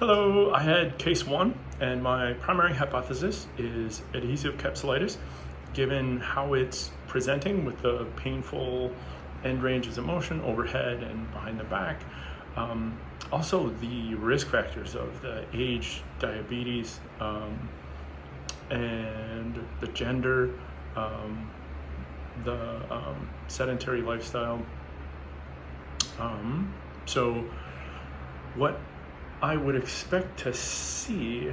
Hello, I had case one, and my primary hypothesis is adhesive capsulitis, given how it's presenting with the painful end ranges of motion overhead and behind the back. Also, the risk factors of the age, diabetes, and the gender, the sedentary lifestyle. So, what I would expect to see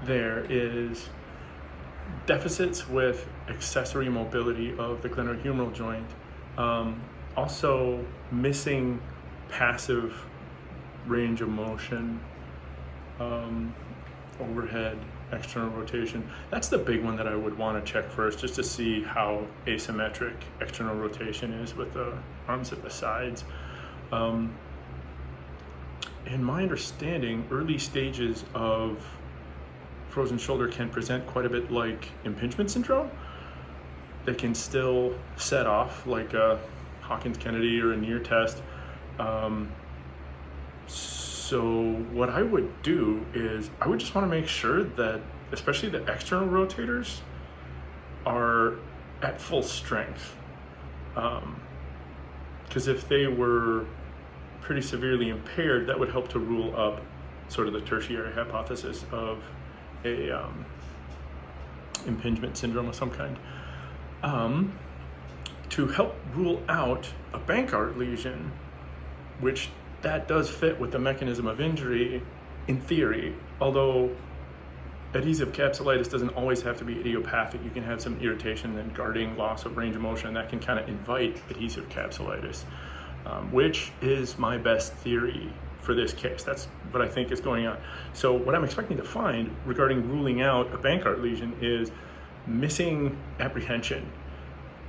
there is deficits with accessory mobility of the glenohumeral joint, also missing passive range of motion, overhead, external rotation. That's the big one that I would want to check first, just to see how asymmetric external rotation is with the arms at the sides. In my understanding, early stages of frozen shoulder can present quite a bit like impingement syndrome. They can still set off like a Hawkins-Kennedy or a Neer test. So what I would do is I would just want to make sure that especially the external rotators are at full strength. Because if they were pretty severely impaired, that would help to rule up sort of the tertiary hypothesis of a impingement syndrome of some kind. To help rule out a Bankart lesion, which that does fit with the mechanism of injury in theory, although adhesive capsulitis doesn't always have to be idiopathic. You can have some irritation and guarding loss of range of motion that can kind of invite adhesive capsulitis. Which is my best theory for this case. That's what I think is going on. So what I'm expecting to find regarding ruling out a Bankart lesion is missing apprehension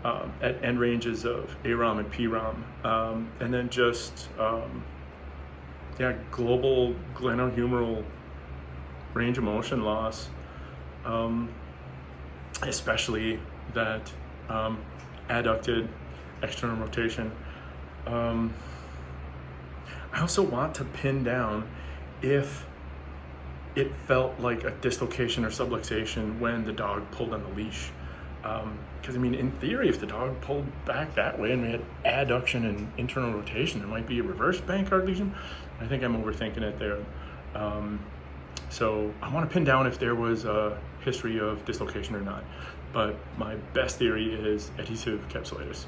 at end ranges of AROM and PROM, and then just global glenohumeral range of motion loss, especially that adducted external rotation. I also want to pin down if it felt like a dislocation or subluxation when the dog pulled on the leash. Because I mean, in theory, if the dog pulled back that way and we had adduction and internal rotation, there might be a reverse Bankart lesion. I think I'm overthinking it there. So I want to pin down if there was a history of dislocation or not. But my best theory is adhesive capsulitis.